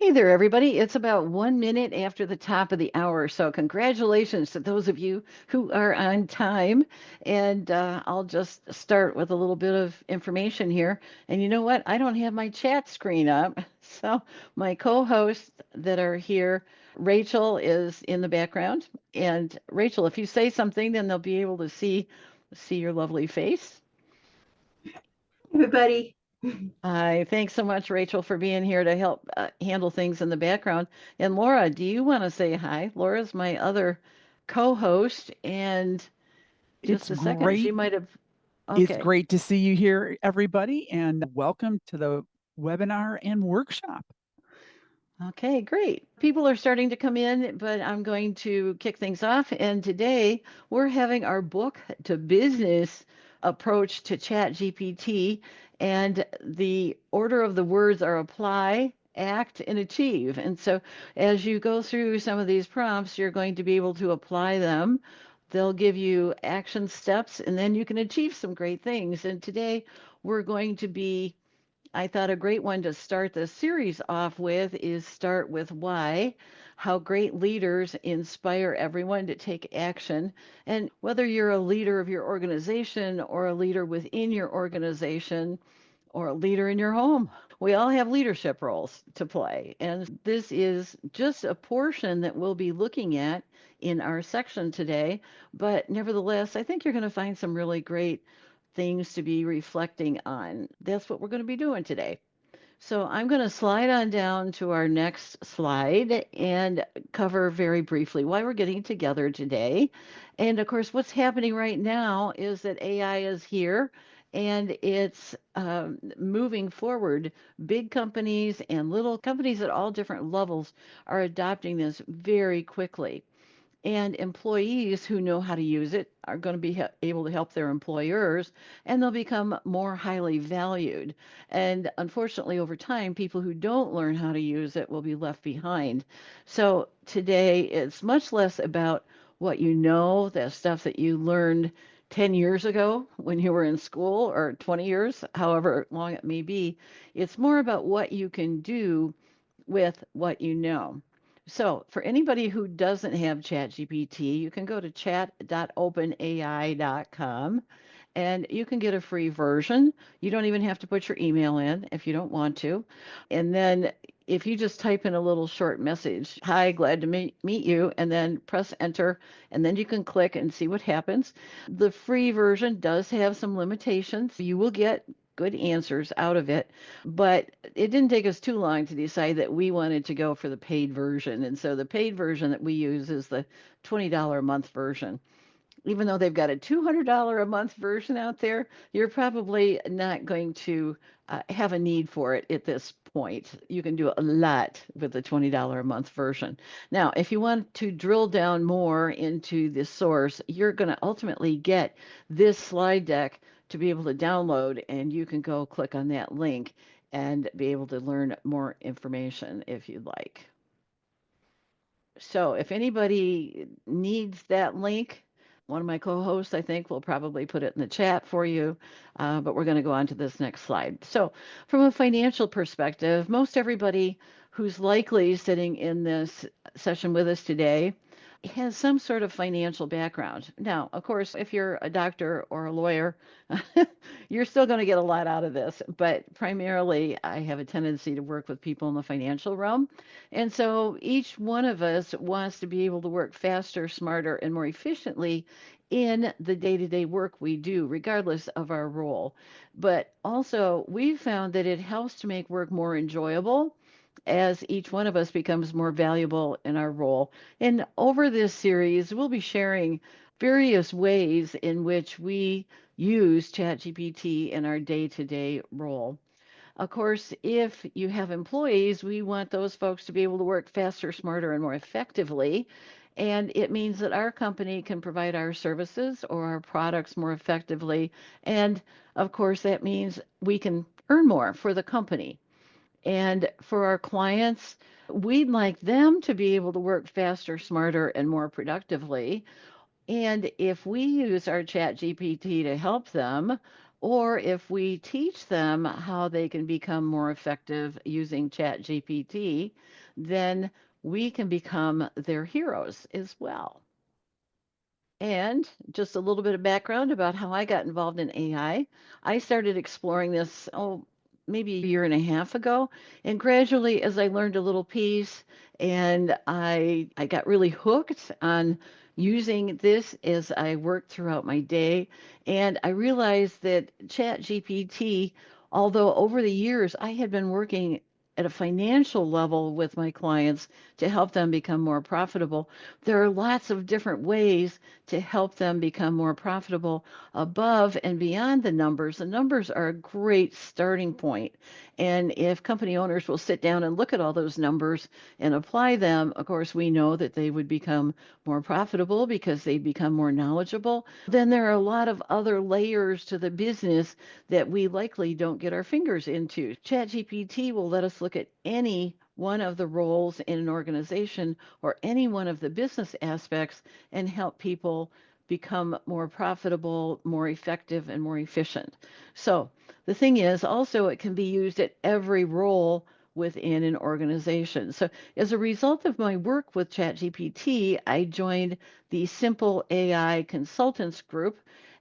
Hey there, everybody. It's about 1 minute after the top of the hour. So, congratulations to those of you who are on time. And I'll just start with a little bit of information here. And you know what? I don't have my chat screen up. So, my co hosts that are here, Rachel is in the background. And Rachel, if you say something, then they'll be able to see your lovely face. Everybody. Hi, thanks so much, Rachel, for being here to help handle things in the background. And Laura, do you want to say hi? Laura's my other co-host, and It's just a second, she great. might have. It's Okay, great to see you here, everybody, and welcome to the webinar and workshop. okay, great. People are starting to come in, but I'm going to kick things off. And today we're having our book to business approach to Chat GPT, and the order of the words are apply, act, and achieve. And so as you go through some of these prompts, you're going to be able to apply them. They'll give you action steps, and then you can achieve some great things. And today we're going to be I thought a great one to start the series off with is start with why, how great leaders inspire everyone to take action. And whether you're a leader of your organization or a leader within your organization or a leader in your home, we all have leadership roles to play. And this is just a portion that we'll be looking at in our section today. But nevertheless, I think you're going to find some really great things to be reflecting on. That's what we're going to be doing today. So I'm going to slide on down to our next slide and cover very briefly why we're getting together today. And of course, what's happening right now is that AI is here and it's moving forward. Big companies and little companies at all different levels are adopting this very quickly. And employees who know how to use it are going to be able to help their employers, and they'll become more highly valued. And unfortunately, over time, people who don't learn how to use it will be left behind. So today, it's much less about what you know, the stuff that you learned 10 years ago when you were in school, or 20 years, however long it may be. It's more about what you can do with what you know. So, for anybody who doesn't have ChatGPT, you can go to chat.openai.com and you can get a free version. You don't even have to put your email in if you don't want to. And then if you just type in a little short message, hi, glad to meet you, and then press enter, and then you can click and see what happens. The free version does have some limitations. You will get good answers out of it, but it didn't take us too long to decide that we wanted to go for the paid version. And so the paid version that we use is the $20 a month version. Even though they've got a $200 a month version out there, you're probably not going to have a need for it at this point. You can do a lot with the $20 a month version. Now, if you want to drill down more into the source, you're going to ultimately get this slide deck to be able to download, and you can go click on that link and be able to learn more information if you'd like. So if anybody needs that link, one of my co-hosts, I think, will probably put it in the chat for you. But we're going to go on to this next slide. So from a financial perspective, most everybody who's likely sitting in this session with us today has some sort of financial background. Now, of course, if you're a doctor or a lawyer, you're still going to get a lot out of this. But primarily, I have a tendency to work with people in the financial realm. And so each one of us wants to be able to work faster, smarter, and more efficiently in the day to day work we do, regardless of our role. But also, we've found that it helps to make work more enjoyable as each one of us becomes more valuable in our role. And over this series, we'll be sharing various ways in which we use ChatGPT in our day to day role. Of course, if you have employees, we want those folks to be able to work faster, smarter, and more effectively. And it means that our company can provide our services or our products more effectively. And of course, that means we can earn more for the company. And for our clients, we'd like them to be able to work faster, smarter, and more productively. And if we use our chat GPT to help them, or if we teach them how they can become more effective using ChatGPT, then we can become their heroes as well. And just a little bit of background about how I got involved in AI. I started exploring this, maybe a year and a half ago. And gradually, as I learned a little piece and I got really hooked on using this as I worked throughout my day. And I realized that ChatGPT, although over the years I had been working at a financial level with my clients to help them become more profitable, there are lots of different ways to help them become more profitable above and beyond the numbers. The numbers are a great starting point. And if company owners will sit down and look at all those numbers and apply them, of course, we know that they would become more profitable because they become more knowledgeable. Then there are a lot of other layers to the business that we likely don't get our fingers into. ChatGPT will let us look at any one of the roles in an organization or any one of the business aspects and help people become more profitable, more effective, and more efficient. So the thing is, also, it can be used at every role within an organization. So as a result of my work with ChatGPT, I joined the Simple AI Consultants group.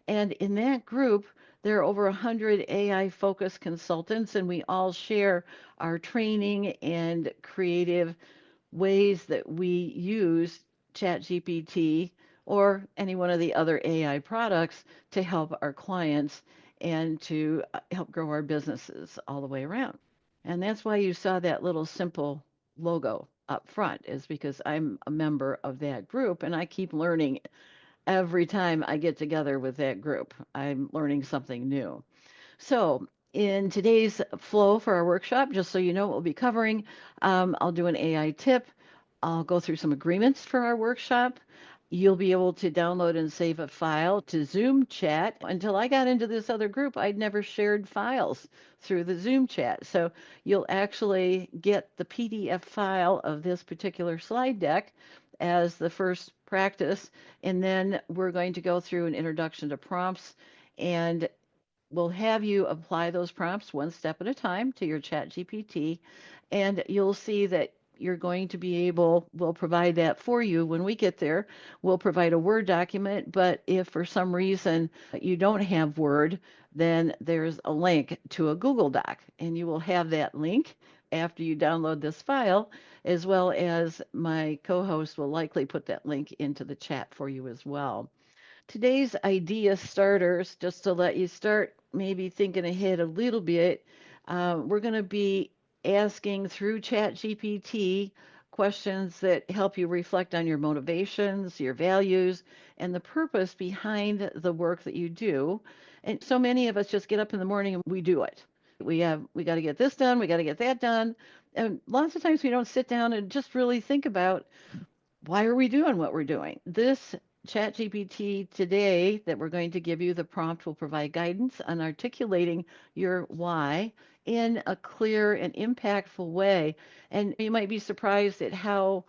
And in that group, there are over 100 AI focused consultants, and we all share our training and creative ways that we use ChatGPT or any one of the other AI products to help our clients and to help grow our businesses all the way around. And that's why you saw that little simple logo up front, is because I'm a member of that group and I keep learning every time I get together with that group. I'm learning something new. So, in today's flow for our workshop, just so you know what we'll be covering, I'll do an AI tip. I'll go through some agreements for our workshop. You'll be able to download and save a file to Zoom chat. Until I got into this other group, I'd never shared files through the Zoom chat. So you'll actually get the PDF file of this particular slide deck as the first practice. And then we're going to go through an introduction to prompts, and we'll have you apply those prompts one step at a time to your chat GPT, and you'll see that you're going to be able, we'll provide that for you when we get there. We'll provide a Word document, but if for some reason you don't have Word, then there's a link to a Google Doc, and you will have that link after you download this file, as well as my co-host will likely put that link into the chat for you as well. Today's idea starters, just to let you start maybe thinking ahead a little bit, we're going to be asking through ChatGPT questions that help you reflect on your motivations, your values, and the purpose behind the work that you do. And so many of us just get up in the morning and we do it. We got to get this done, we got to get that done. And lots of times we don't sit down and just really think about why are we doing what we're doing? This ChatGPT today that we're going to give you, the prompt will provide guidance on articulating your why in a clear and impactful way. And you might be surprised at how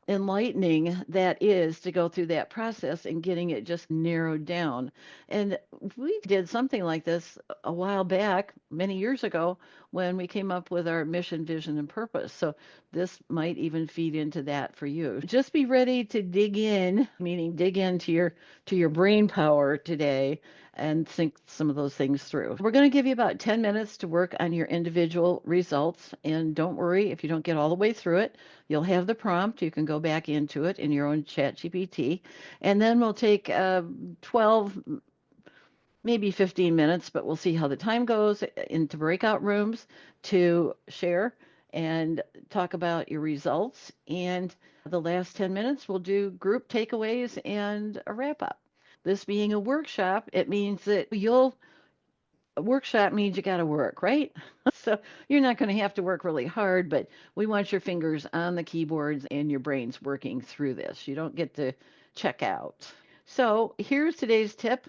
enlightening that is to go through that process and getting it just narrowed down. And we did something like this a while back, many years ago, when we came up with our mission, vision, and purpose. So this might even feed into that for you. Just be ready to dig in, meaning dig into your brain power today and think some of those things through. We're going to give you about 10 minutes to work on your individual results. And don't worry if you don't get all the way through it. You'll have the prompt. You can go back into it in your own chat GPT. And then we'll take 12, maybe 15 minutes, but we'll see how the time goes into breakout rooms to share and talk about your results. And the last 10 minutes, we'll do group takeaways and a wrap up. This being a workshop, it means that a workshop means you got to work, right? So you're not going to have to work really hard, but we want your fingers on the keyboards and your brains working through this. You don't get to check out. So here's today's tip.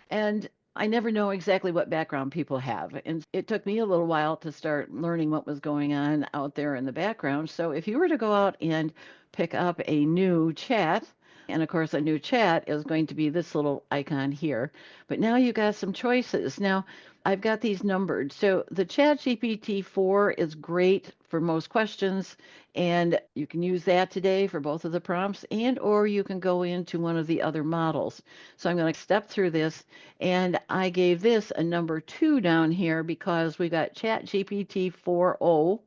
And I never know exactly what background people have. And it took me a little while to start learning what was going on out there in the background. So if you were to go out and pick up a new chat, And of course, a new chat is going to be this little icon here. But now you got some choices. Now, I've got these numbered. So the Chat GPT 4 is great for most questions, and you can use that today for both of the prompts, and or you can go into one of the other models. So I'm going to step through this, and I gave this a number 2 down here because we got Chat GPT 4.0,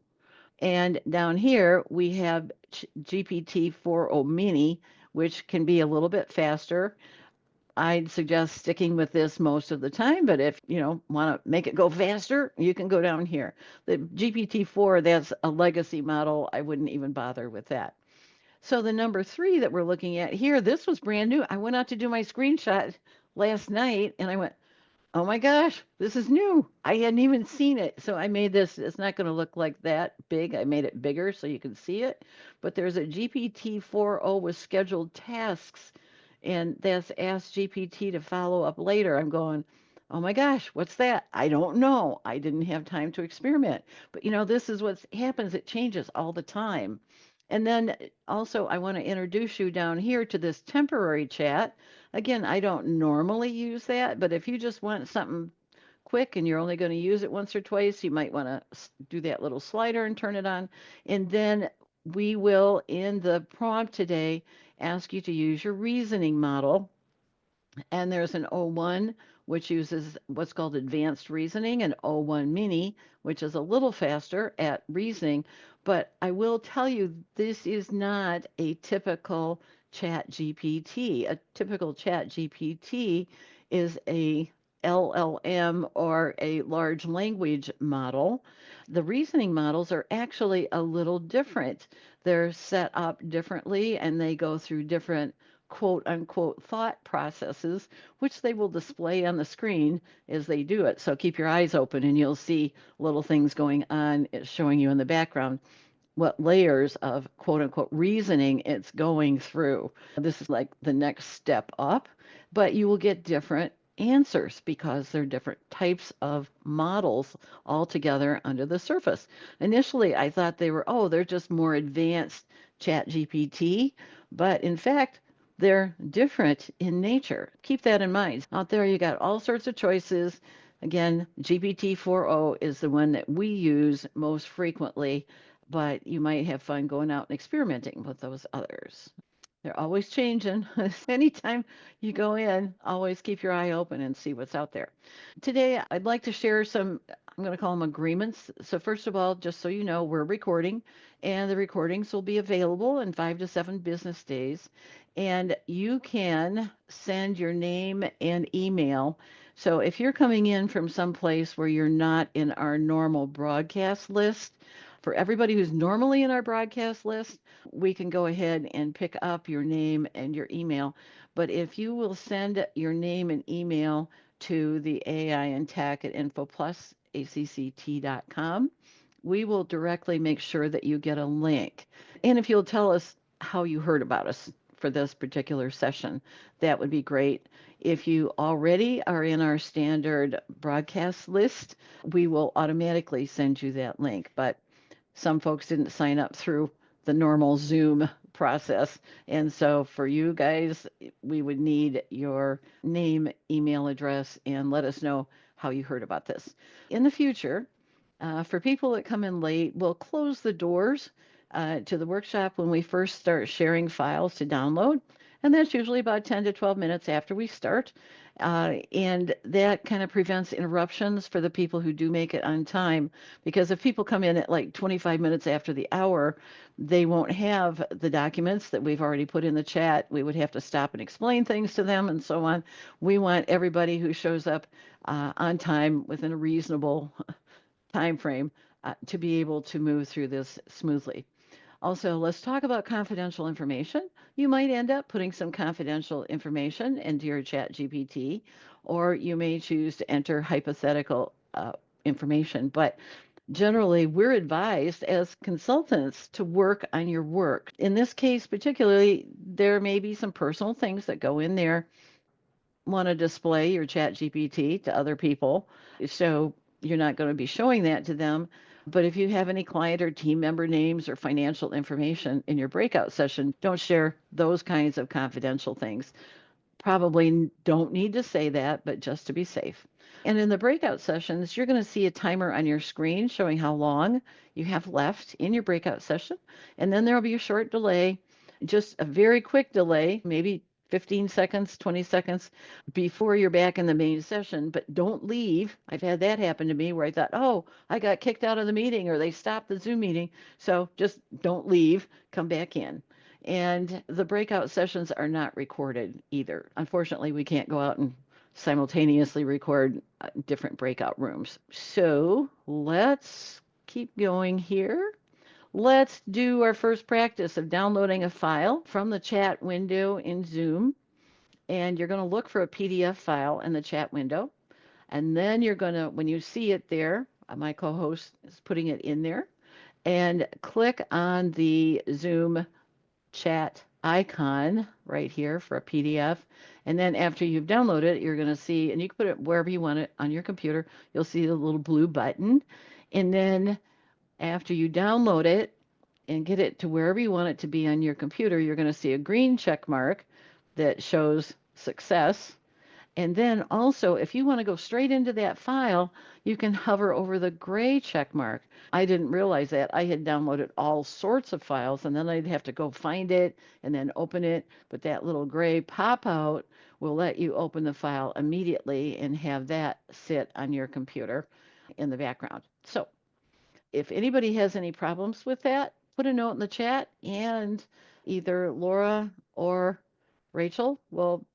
and down here, we have GPT-4o Mini, which can be a little bit faster. I'd suggest sticking with this most of the time, but if you know want to make it go faster, you can go down here. The GPT-4, that's a legacy model. I wouldn't even bother with that. So the number 3 that we're looking at here, this was brand new. I went out to do my screenshot last night and I went, oh my gosh, this is new. I hadn't even seen it. So I made this, it's not going to look like that big. I made it bigger so you can see it. But there's a GPT-4o with scheduled tasks, and that's Ask GPT to follow up later. I'm going, oh my gosh, what's that? I don't know. I didn't have time to experiment. But you know, this is what happens. It changes all the time. And then also, I want to introduce you down here to this temporary chat. Again, I don't normally use that, but if you just want something quick and you're only going to use it once or twice, you might want to do that little slider and turn it on. And then we will, in the prompt today, ask you to use your reasoning model. And there's an O1, which uses what's called advanced reasoning, and O1 mini, which is a little faster at reasoning. But I will tell you, this is not a typical chat GPT. A typical chat GPT is a LLM or a large language model. The reasoning models are actually a little different. They're set up differently and they go through different quote unquote thought processes, which they will display on the screen as they do it. So keep your eyes open and you'll see little things going on, it's showing you in the background what layers of quote unquote reasoning it's going through. This is like the next step up, but you will get different answers because they're different types of models all together under the surface. Initially, I thought they were, oh, they're just more advanced chat GPT, but in fact, they're different in nature. Keep that in mind. Out there, you got all sorts of choices. Again, GPT-4o is the one that we use most frequently, but you might have fun going out and experimenting with those others. They're always changing. Anytime you go in, always keep your eye open and see what's out there. Today, I'd like to share some, I'm going to call them agreements. So, first of all, just so you know, we're recording, and the recordings will be available in 5 to 7 business days. And you can send your name and email. So, if you're coming in from someplace where you're not in our normal broadcast list, for everybody who's normally in our broadcast list, we can go ahead and pick up your name and your email. But if you will send your name and email to the AI and Tech at infoplusacct.com, we will directly make sure that you get a link. And if you'll tell us how you heard about us for this particular session, that would be great. If you already are in our standard broadcast list, we will automatically send you that link. But some folks didn't sign up through the normal Zoom process. And so for you guys, we would need your name, email address, and let us know how you heard about this. In the future, for people that come in late, we'll close the doors to the workshop when we first start sharing files to download. And that's usually about 10 to 12 minutes after we start. And that kind of prevents interruptions for the people who do make it on time. Because if people come in at like 25 minutes after the hour, they won't have the documents that we've already put in the chat. We would have to stop and explain things to them and so on. We want everybody who shows up on time within a reasonable time frame to be able to move through this smoothly. Also, let's talk about confidential information. You might end up putting some confidential information into your chat GPT, or you may choose to enter hypothetical information. But generally, we're advised as consultants to work on your work. In this case, particularly, there may be some personal things that go in there. Want to display your chat GPT to other people. So you're not going to be showing that to them. But if you have any client or team member names or financial information in your breakout session, don't share those kinds of confidential things. Probably don't need to say that, but just to be safe. And in the breakout sessions, you're going to see a timer on your screen showing how long you have left in your breakout session. And then there will be a short delay, just a very quick delay, maybe 15 seconds, 20 seconds before you're back in the main session. But don't leave. I've had that happen to me where I thought, oh, I got kicked out of the meeting or they stopped the Zoom meeting. So just don't leave, come back in. And the breakout sessions are not recorded either. Unfortunately, we can't go out and simultaneously record different breakout rooms. So let's keep going here. Let's do our first practice of downloading a file from the chat window in Zoom. And you're going to look for a PDF file in the chat window. And then you're going to, when you see it there, my co host is putting it in there, and click on the Zoom chat icon right here for a PDF. And then after you've downloaded it, you're going to see, and you can put it wherever you want it on your computer, you'll see the little blue button. And then after you download it and get it to wherever you want it to be on your computer, you're going to see a green check mark that shows success. And then also, if you want to go straight into that file, you can hover over the gray check mark. I didn't realize that. I had downloaded all sorts of files, and then I'd have to go find it and then open it. But that little gray pop out will let you open the file immediately and have that sit on your computer in the background. So if anybody has any problems with that, put a note in the chat, and either Laura or Rachel will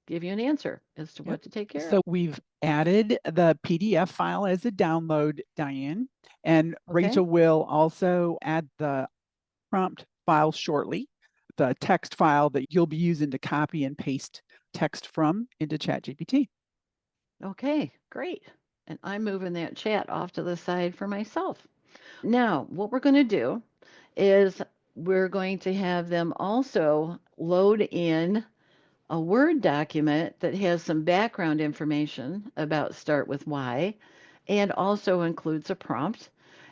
give you an answer as to Yep. what to take care So of. we've added the PDF file as a download, Diane, and Okay. Rachel will also add the prompt file shortly, the text file that you'll be using to copy and paste text from into ChatGPT. Okay, great. And I'm moving that chat off to the side for myself. Now, what we're going to do is we're going to have them also load in a Word document that has some background information about Start with Why and also includes a prompt.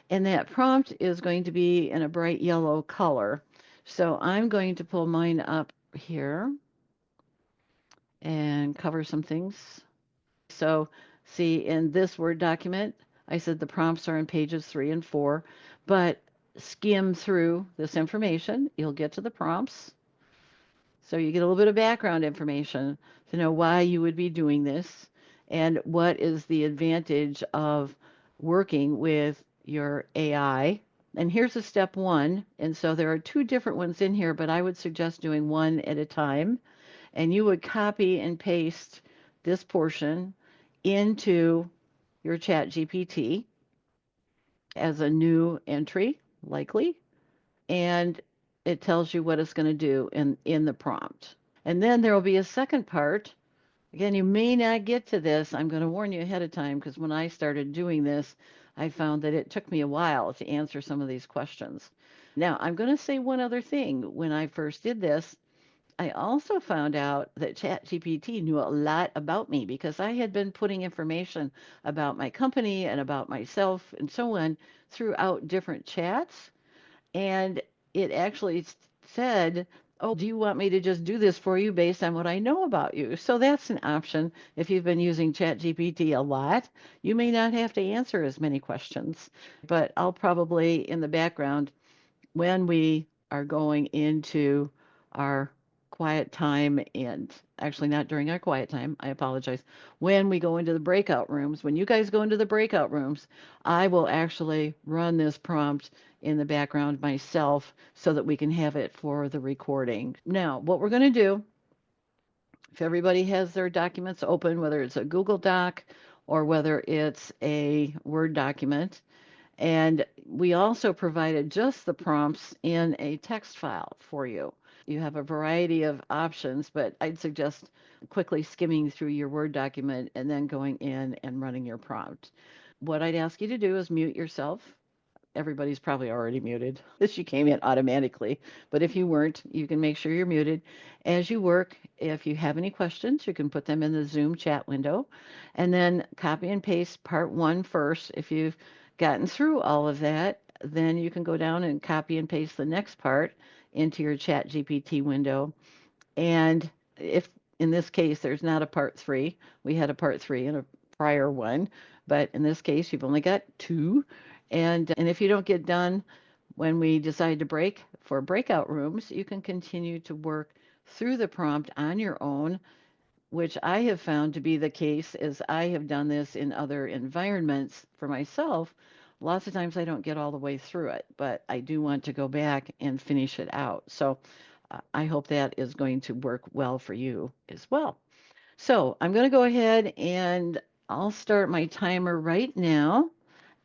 And that prompt is going to be in a bright yellow color. So I'm going to pull mine up here and cover some things. So, see, in this Word document, I said the prompts are in pages 3 and 4, but skim through this information, you'll get to the prompts. So you get a little bit of background information to know why you would be doing this and what is the advantage of working with your AI. And here's a step one. And so there are two different ones in here, but I would suggest doing one at a time. And you would copy and paste this portion into your chat GPT as a new entry, likely, and it tells you what it's going to do in the prompt. And then there will be a second part. Again, you may not get to this. I'm going to warn you ahead of time because when I started doing this, I found that it took me a while to answer some of these questions. Now, I'm going to say one other thing. When I first did this, I also found out that ChatGPT knew a lot about me because I had been putting information about my company and about myself and so on throughout different chats. And it actually said, oh, do you want me to just do this for you based on what I know about you? So that's an option. If you've been using ChatGPT a lot, you may not have to answer as many questions. But I'll probably, in the background, when we are going into our quiet time, and actually not during our quiet time, I apologize. When we go into the breakout rooms, when you guys go into the breakout rooms, I will actually run this prompt in the background myself so that we can have it for the recording. Now, what we're going to do, if everybody has their documents open, whether it's a Google Doc or whether it's a Word document, and we also provided just the prompts in a text file for you. You have a variety of options, but I'd suggest quickly skimming through your Word document and then going in and running your prompt. What I'd ask you to do is mute yourself. Everybody's probably already muted. She came in automatically, but if you weren't, you can make sure you're muted. As you work, if you have any questions, you can put them in the Zoom chat window and then copy and paste part one first. If you've gotten through all of that, then you can go down and copy and paste the next part into your Chat GPT window. And if in this case there's not a part three, we had a part three in a prior one, but in this case you've only got two. And if you don't get done when we decide to break for breakout rooms, you can continue to work through the prompt on your own, which I have found to be the case as I have done this in other environments for myself. Lots of times I don't get all the way through it, but I do want to go back and finish it out. So I hope that is going to work well for you as well. So I'm going to go ahead and I'll start my timer right now.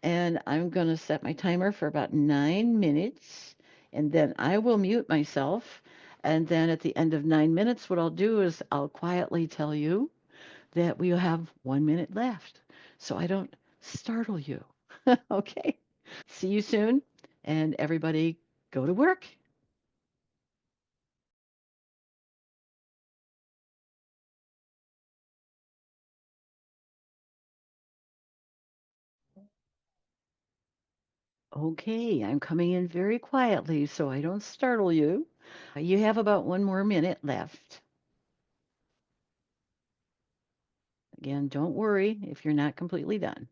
And I'm going to set my timer for about 9 minutes. And then I will mute myself. And then at the end of 9 minutes, what I'll do is I'll quietly tell you that we have 1 minute left so I don't startle you. Okay. See you soon. And everybody go to work. Okay, I'm coming in very quietly so I don't startle you. You have about 1 more minute left. Again, don't worry if you're not completely done.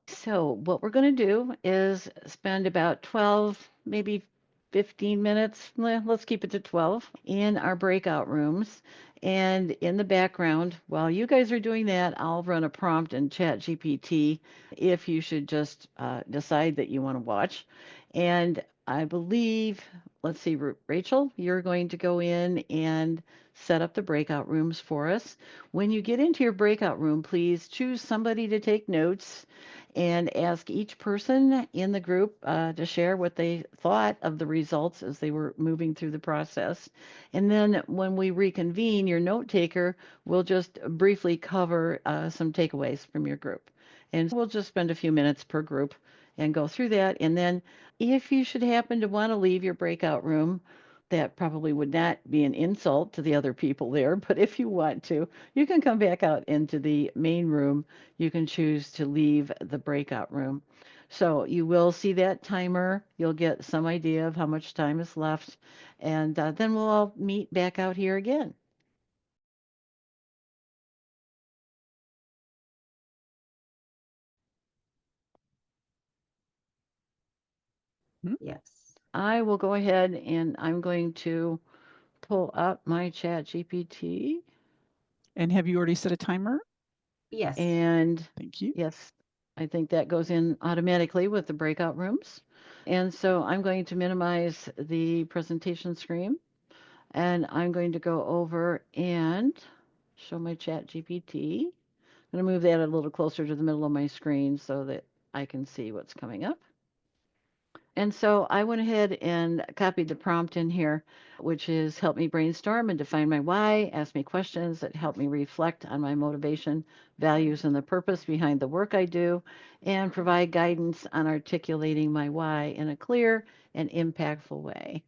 So, what we're going to do is spend about 12, maybe 15 minutes, let's keep it to 12, in our breakout rooms. And in the background, while you guys are doing that, I'll run a prompt in ChatGPT if you should just decide that you want to watch. And I believe, let's see, Rachel, you're going to go in and set up the breakout rooms for us. When you get into your breakout room, please choose somebody to take notes and ask each person in the group to share what they thought of the results as they were moving through the process. And then when we reconvene, your note taker will just briefly cover some takeaways from your group. And we'll just spend a few minutes per group and go through that. And then if you should happen to want to leave your breakout room, that probably would not be an insult to the other people there, but if you want to, you can come back out into the main room. You can choose to leave the breakout room. So you will see that timer. You'll get some idea of how much time is left. And then we'll all meet back out here again. Hmm? Yes. I will go ahead and I'm going to pull up my chat GPT. And have you already set a timer? Yes. And Thank you. yes, I think that goes in automatically with the breakout rooms. And so I'm going to minimize the presentation screen and I'm going to go over and show my chat GPT. I'm going to move that a little closer to the middle of my screen so that I can see what's coming up. And so I went ahead and copied the prompt in here, which is help me brainstorm and define my why, ask me questions that help me reflect on my motivation, values, and the purpose behind the work I do, and provide guidance on articulating my why in a clear and impactful way.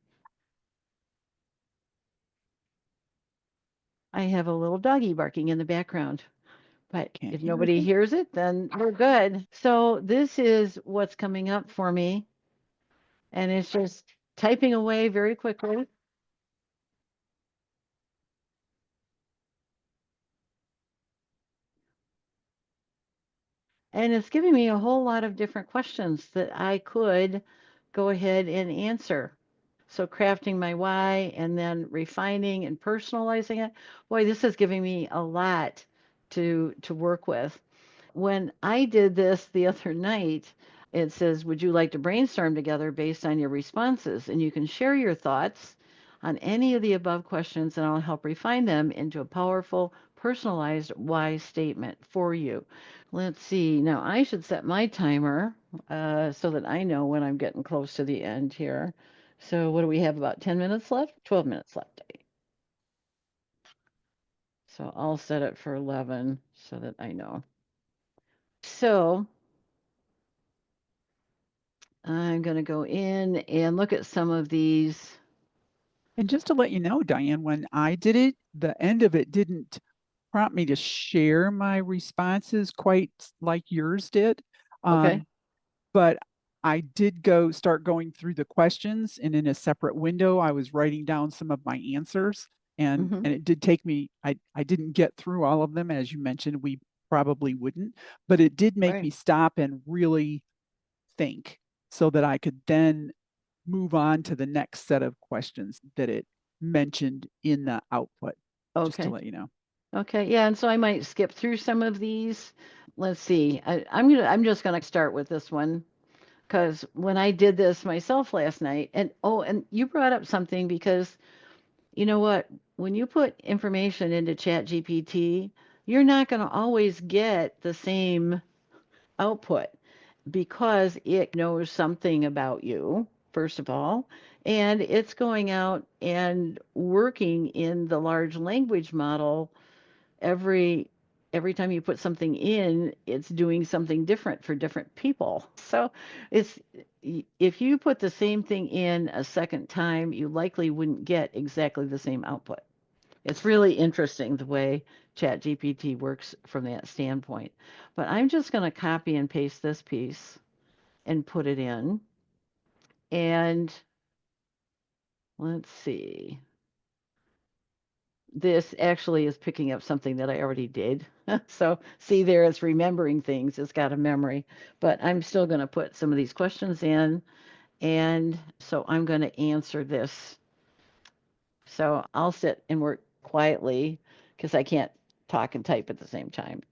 I have a little doggy barking in the background, but Can't if hear nobody anything. hears it, then we're good. So this is what's coming up for me, and it's just typing away very quickly. And it's giving me a whole lot of different questions that I could go ahead and answer. So crafting my why and then refining and personalizing it. Boy, this is giving me a lot to work with. When I did this the other night, it says, would you like to brainstorm together based on your responses? And you can share your thoughts on any of the above questions, and I'll help refine them into a powerful, personalized why statement for you. Let's see. Now I should set my timer so that I know when I'm getting close to the end here. So what do we have? About 10 minutes left? 12 minutes left. So I'll set it for 11 so that I know. So I'm going to go in and look at some of And just to let you know, Diane, when I did it, the end of it didn't prompt me to share my responses quite like yours did. Okay. But I did start going through the questions, and in a separate window, I was writing down some of my answers. Mm-hmm. And it did take me, I didn't get through all of them, as you mentioned, we probably wouldn't, but it did make Right. me stop and really think so that I could then move on to the next set of questions that it mentioned in the output, just to Okay. let you know. Okay. Yeah. And so I might skip through some of these. Let's see. I'm just gonna start with this one because when I did this myself last night, and oh, and you brought up something because you know what? When you put information into Chat GPT, you're not going to always get the same output because it knows something about you, first of all, and it's going out and working in the large language model every every time you put something in, it's doing something different for different people. So it's if you put the same thing in a second time, you likely wouldn't get exactly the same output. It's really interesting the way ChatGPT works from that standpoint. But I'm just going to copy and paste this piece and put it in. And let's see. This actually is picking up something that I already did. So see there, it's remembering things. It's got a memory. But I'm still going to put some of these questions in. And so I'm going to answer this. So I'll sit and work quietly because I can't talk and type at the same time.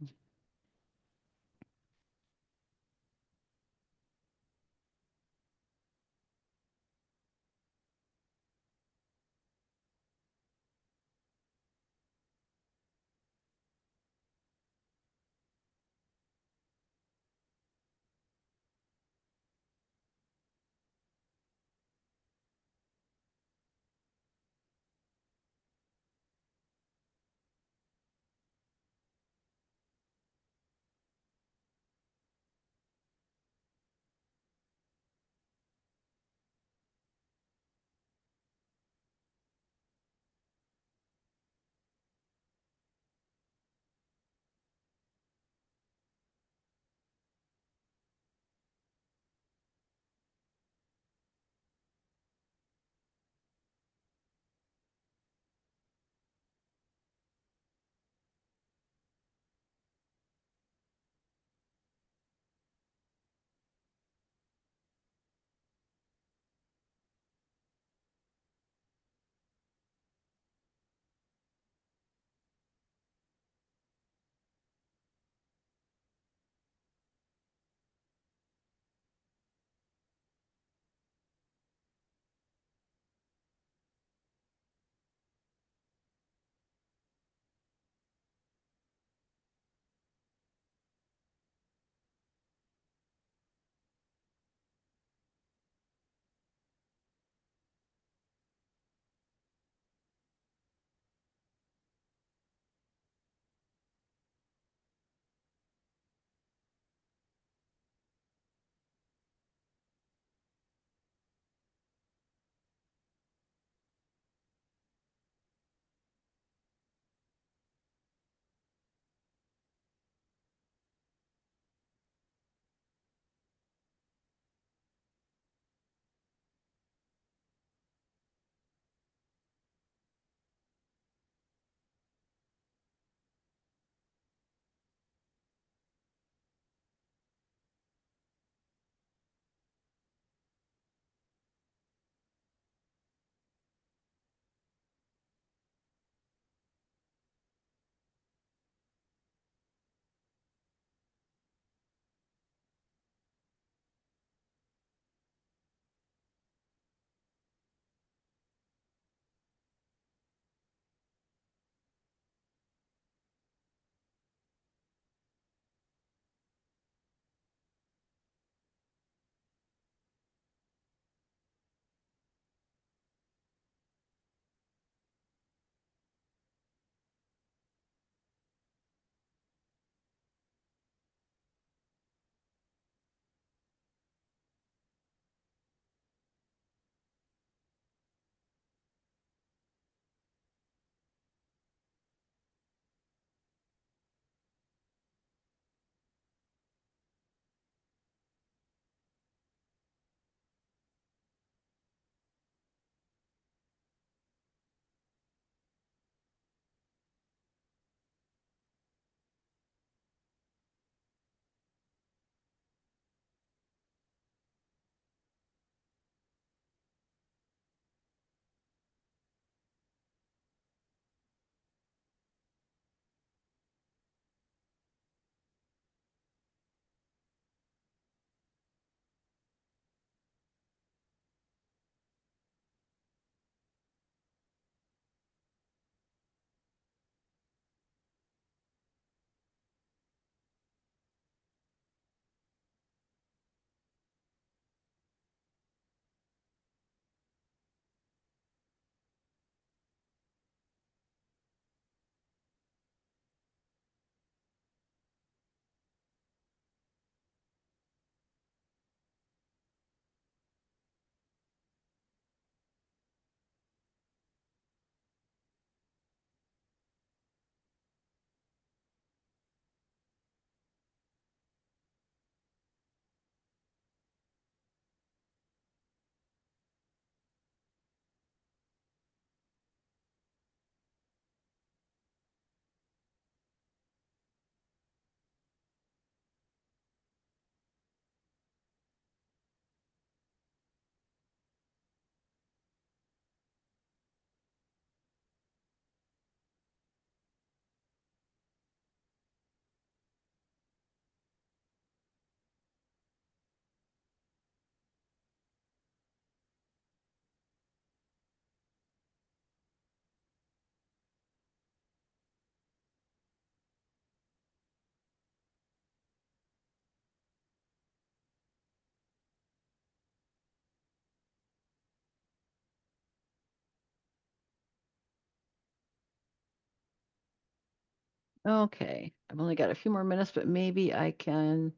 Okay, I've only got a few more minutes, but maybe I can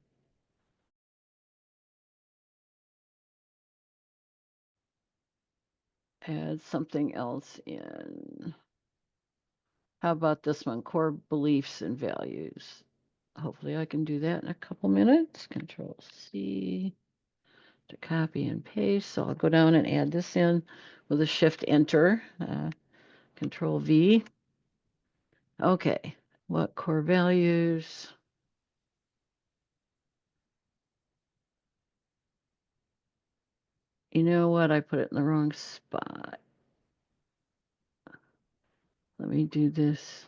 add something else in. How about this one? Core beliefs and values. Hopefully I can do that in a couple minutes. Control C to copy and paste. So I'll go down and add this in with a shift enter. Control V. Okay, what core values? You know what? I put it in the wrong spot. Let me do this.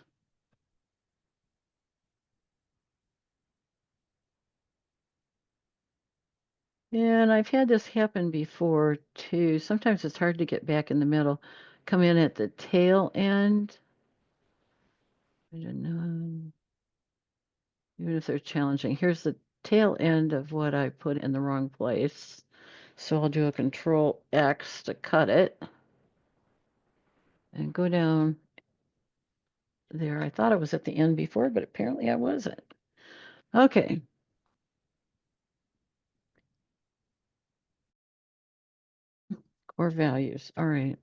And I've had this happen before too. Sometimes it's hard to get back in the middle. Come in at the tail end. I don't know. Even if they're challenging. Here's the tail end of what I put in the wrong place. So I'll do a control X to cut it and go down there. I thought it was at the end before, but apparently I wasn't. Okay. Core values. All right.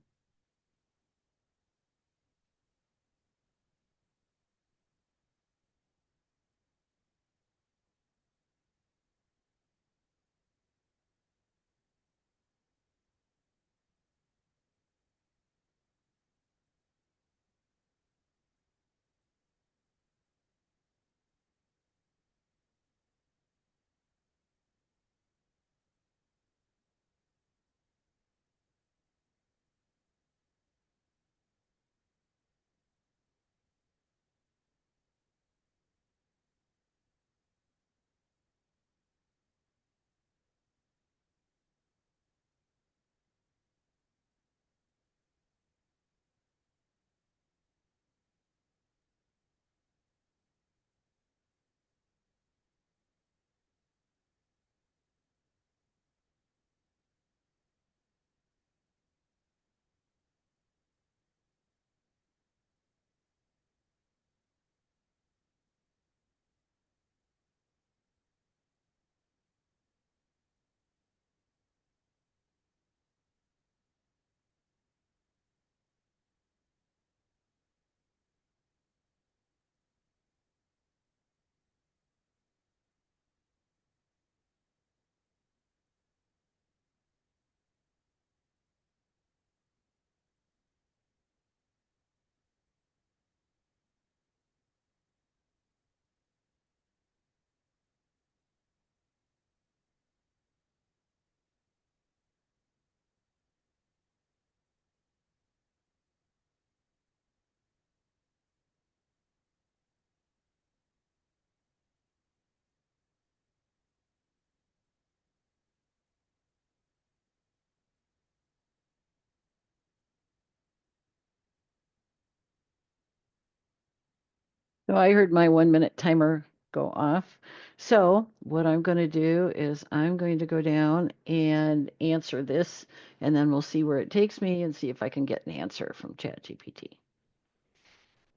So I heard my 1 minute timer go off. So what I'm going to do is I'm going to go down and answer this, and then we'll see where it takes me and see if I can get an answer from ChatGPT.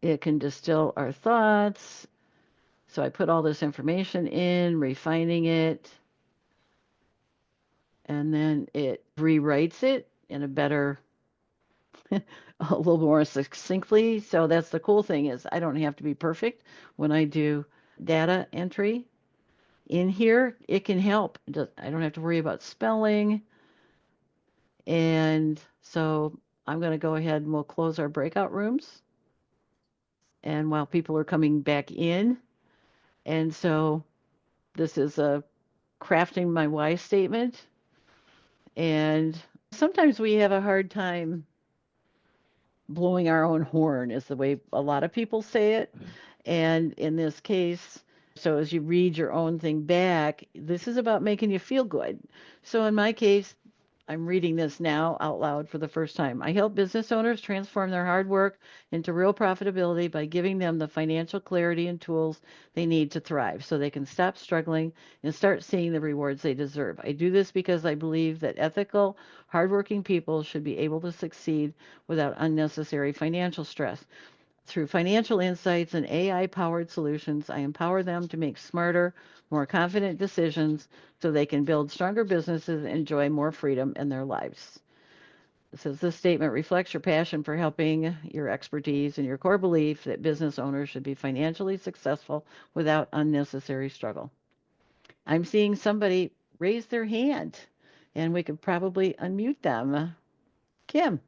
It can distill our thoughts. So I put all this information in, refining it, and then it rewrites it in a better, a little more succinctly. So that's the cool thing is I don't have to be perfect when I do data entry in here. It can help. I don't have to worry about spelling. And so I'm going to go ahead and we'll close our breakout rooms. And while people are coming back in, and so this is a crafting my why statement. And sometimes we have a hard time blowing our own horn, is the way a lot of people say it. And in this case, so as you read your own thing back, this is about making you feel good. So in my case, I'm reading this now out loud for the first time. I help business owners transform their hard work into real profitability by giving them the financial clarity and tools they need to thrive so they can stop struggling and start seeing the rewards they deserve. I do this because I believe that ethical, hardworking people should be able to succeed without unnecessary financial stress. Through financial insights and AI powered solutions, I empower them to make smarter, more confident decisions so they can build stronger businesses and enjoy more freedom in their lives. It says this statement reflects your passion for helping, your expertise, and your core belief that business owners should be financially successful without unnecessary struggle. I'm seeing somebody raise their hand, and we could probably unmute them. Kim.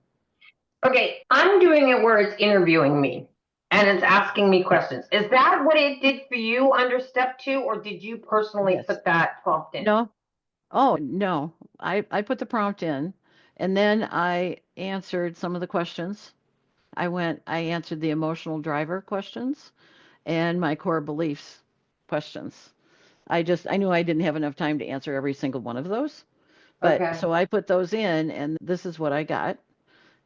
Okay, I'm doing it where it's interviewing me and it's asking me questions. Is that what it did for you under step 2, or did you personally Yes. put that prompt in? No. Oh, no. I put the prompt in, and then I answered some of the questions. I answered the emotional driver questions and my core beliefs questions. I knew I didn't have enough time to answer every single one of those. But Okay. so I put those in, and this is what I got.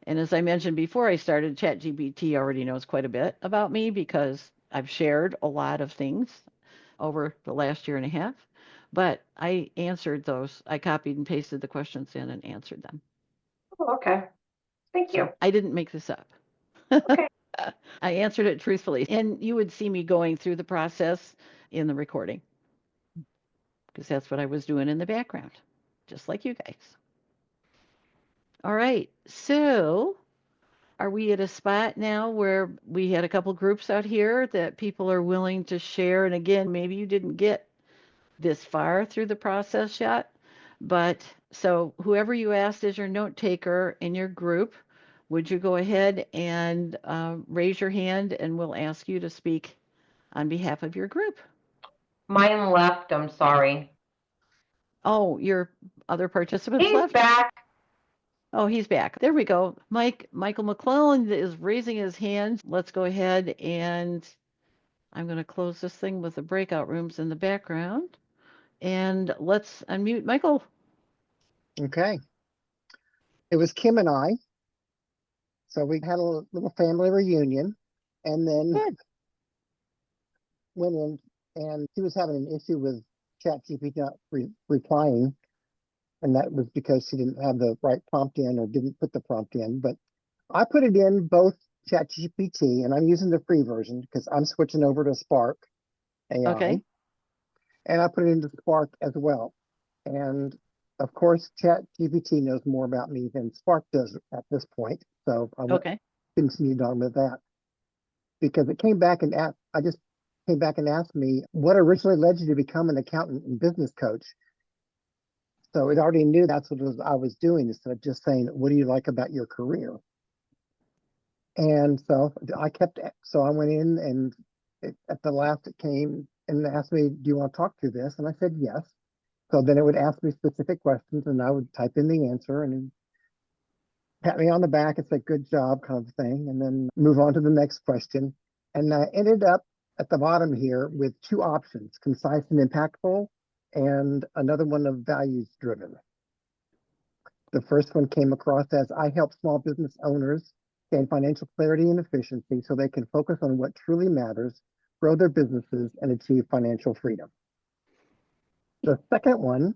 And as I mentioned before I started, ChatGPT already knows quite a bit about me because I've shared a lot of things over the last year and a half. But I answered those. I copied and pasted the questions in and answered them. Oh, okay. Thank you. So I didn't make this up. Okay. I answered it truthfully. And you would see me going through the process in the recording because that's what I was doing in the background, just like you guys. All right. So are we at a spot now where we had a couple groups out here that people are willing to share? And again, maybe you didn't get this far through the process yet, but so whoever you asked as your note taker in your group, would you go ahead and raise your hand and we'll ask you to speak on behalf of your group? Mine left, I'm sorry. Oh, your other participants He's left? back. Oh, he's back. There we go. Michael McClellan is raising his hand. Let's go ahead and I'm going to close this thing with the breakout rooms in the background. And let's unmute Michael. Okay. It was Kim and I. So we had a little family reunion and then Good. went in, and she was having an issue with ChatGPT not replying. And that was because she didn't have the right prompt in or didn't put the prompt in. But I put it in both ChatGPT, and I'm using the free version because I'm switching over to Spark AI. Okay. And I put it into Spark as well. And of course, ChatGPT knows more about me than Spark does at this point. So I Okay. continued on with that because it came back and I just came back and asked me what originally led you to become an accountant and business coach. So it already knew that's what I was doing instead of just saying, what do you like about your career? And so so I went in and at the last it came and asked me, do you want to talk through this? And I said, yes. So then it would ask me specific questions and I would type in the answer and pat me on the back and say, good job, kind of thing, and then move on to the next question. And I ended up at the bottom here with 2 options, concise and impactful, and another one of values driven. The first one came across as I help small business owners gain financial clarity and efficiency so they can focus on what truly matters, grow their businesses, and achieve financial freedom. The second one,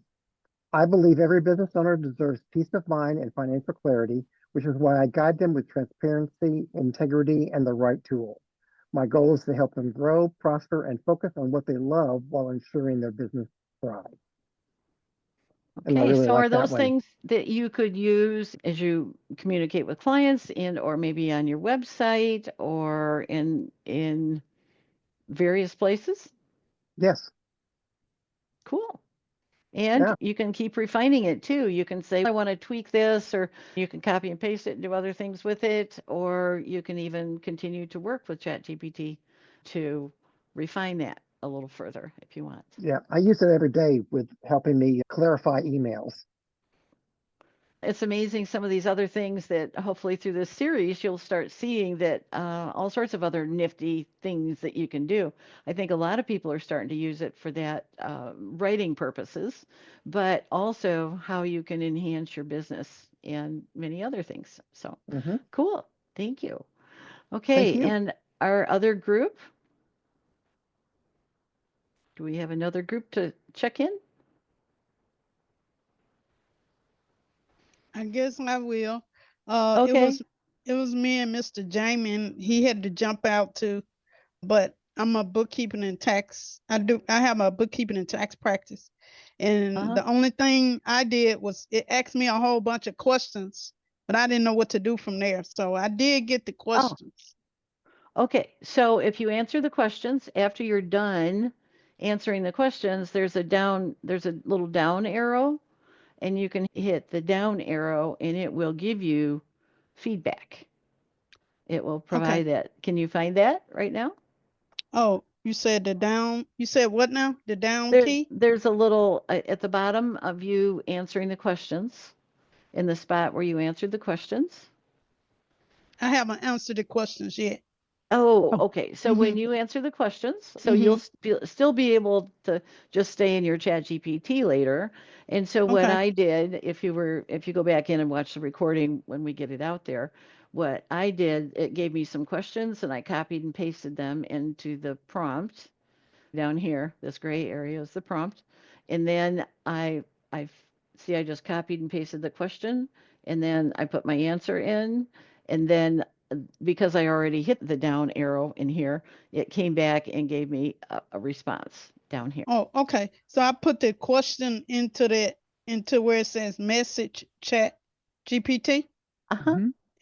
I believe every business owner deserves peace of mind and financial clarity, which is why I guide them with transparency, integrity, and the right tool. My goal is to help them grow, prosper, and focus on what they love while ensuring their business thrives. And I Okay. really So like are that those one. things that you could use as you communicate with clients and or maybe on your website or in various places? Yes. Cool. And Yeah. you can keep refining it too. You can say, I want to tweak this, or you can copy and paste it and do other things with it, or you can even continue to work with ChatGPT to refine that a little further if you want. Yeah. I use it every day with helping me clarify emails. It's amazing some of these other things that hopefully through this series you'll start seeing that all sorts of other nifty things that you can do. I think a lot of people are starting to use it for that writing purposes, but also how you can enhance your business and many other things. So cool. Thank you. Thank Okay. you. And our other group, do we have another group to check in? I guess I will. It Okay. was It was me and Mr. Jamie, and he had to jump out too. But I'm a bookkeeping and tax. I have a bookkeeping and tax practice. And the only thing I did was it asked me a whole bunch of questions, but I didn't know what to do from there. So I did get the questions. Okay, so if you answer the questions, after you're done answering the questions, there's a little down arrow, and you can hit the down arrow and it will give you feedback. It will provide that. Can you find that right now? Oh, you said what now? The down key? There's a little at the bottom of you answering the questions, in the spot where you answered the questions. I haven't answered the questions yet. Oh, okay. So when you answer the questions, so you'll still be able to just stay in your chat GPT later. And so what I did, if you go back in and watch the recording when we get it out there, what I did, it gave me some questions and I copied and pasted them into the prompt down here. This gray area is the prompt. And then I see I just copied and pasted the question and then I put my answer in. And then because I already hit the down arrow in here, it came back and gave me a response down here. Oh, okay. So I put the question into where it says message chat GPT.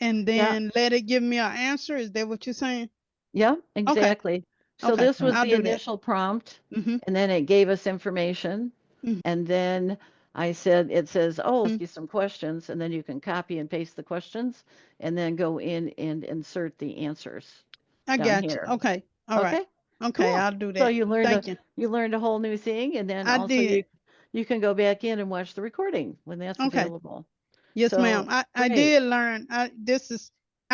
And then let it give me an answer. Is that what you're saying? Yeah, exactly. So this was the do that. initial prompt, and then it gave us information, and then it says, oh, let's get some questions, and then you can copy and paste the questions, and then go in and insert the answers. I got you. Okay. All right. Okay, cool. I'll do that. So you learned a whole new thing, and then you can go back in and watch the recording when that's available. Yes, ma'am. I did learn. I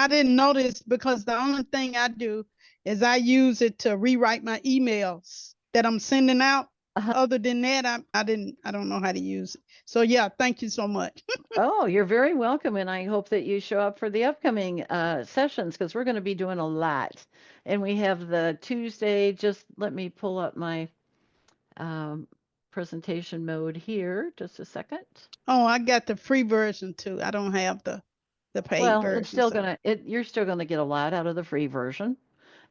didn't notice because the only thing I do is I use it to rewrite my emails that I'm sending out. Other than that, I don't know how to use it. So yeah, thank you so much. Oh, you're very welcome. And I hope that you show up for the upcoming sessions because we're going to be doing a lot. And we have the Tuesday, just let me pull up my presentation mode here. Just a second. Oh, I got the free version too. I don't have the paid version. It's still you're still gonna get a lot out of the free version.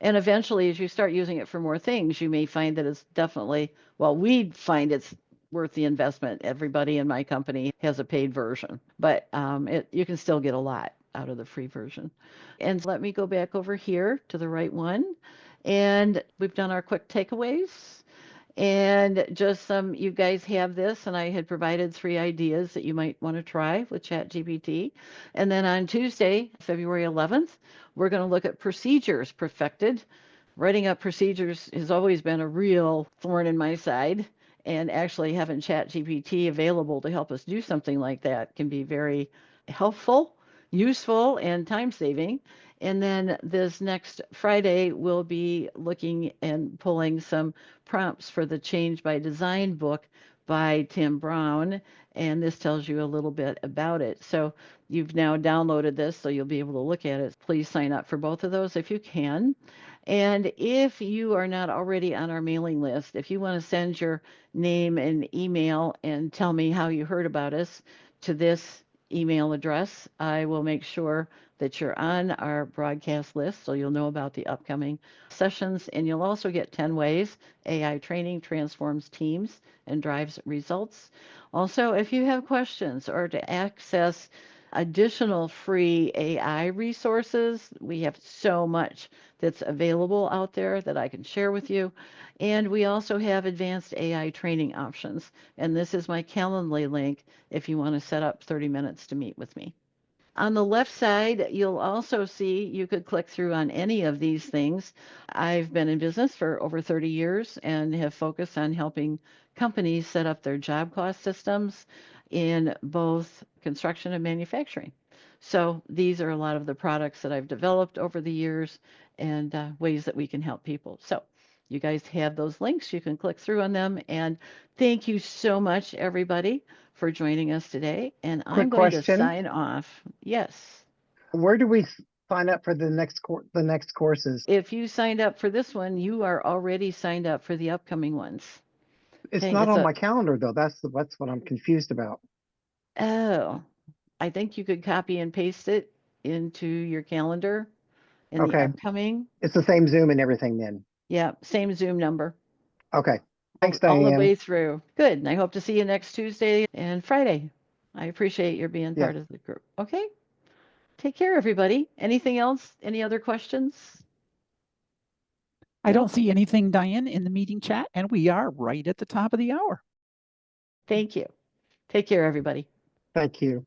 And eventually, as you start using it for more things, you may find that it's definitely, we find it's worth the investment. Everybody in my company has a paid version, but you can still get a lot out of the free version. And let me go back over here to the right one. And we've done our quick takeaways. And just you guys have this, and I had provided 3 ideas that you might want to try with ChatGPT. And then on Tuesday, February 11th, we're going to look at procedures perfected. Writing up procedures has always been a real thorn in my side, and actually having ChatGPT available to help us do something like that can be very helpful, useful, and time-saving. And then this next Friday, we'll be looking and pulling some prompts for the Change by Design book by Tim Brown. And this tells you a little bit about it. So you've now downloaded this, so you'll be able to look at it. Please sign up for both of those if you can. And if you are not already on our mailing list, if you want to send your name and email and tell me how you heard about us to this email address, I will make sure that you're on our broadcast list so you'll know about the upcoming sessions. And you'll also get 10 ways AI training transforms teams and drives results. Also, if you have questions or to access additional free AI resources, we have so much that's available out there that I can share with you. And we also have advanced AI training options. And this is my Calendly link if you want to set up 30 minutes to meet with me. On the left side, you'll also see you could click through on any of these things. I've been in business for over 30 years and have focused on helping companies set up their job cost systems in both construction and manufacturing. So these are a lot of the products that I've developed over the years and ways that we can help people. So you guys have those links. You can click through on them. And thank you so much, everybody, for joining us today. And I'm going to sign off. Yes. Where do we sign up for the next courses? If you signed up for this one, you are already signed up for the upcoming ones. It's not on my calendar though. That's what I'm confused about. Oh, I think you could copy and paste it into your calendar in the Okay. upcoming. It's the same Zoom and everything then. Yeah, same Zoom number. Okay. Thanks, all the Diane. way through. Good. And I hope to see you next Tuesday and Friday. I appreciate your being Yes. part of the group. Okay. Take care, everybody. Anything else? Any other questions? I No? don't see anything, Diane, in the meeting chat, and we are right at the top of the hour. Thank you. Take care, everybody. Thank you.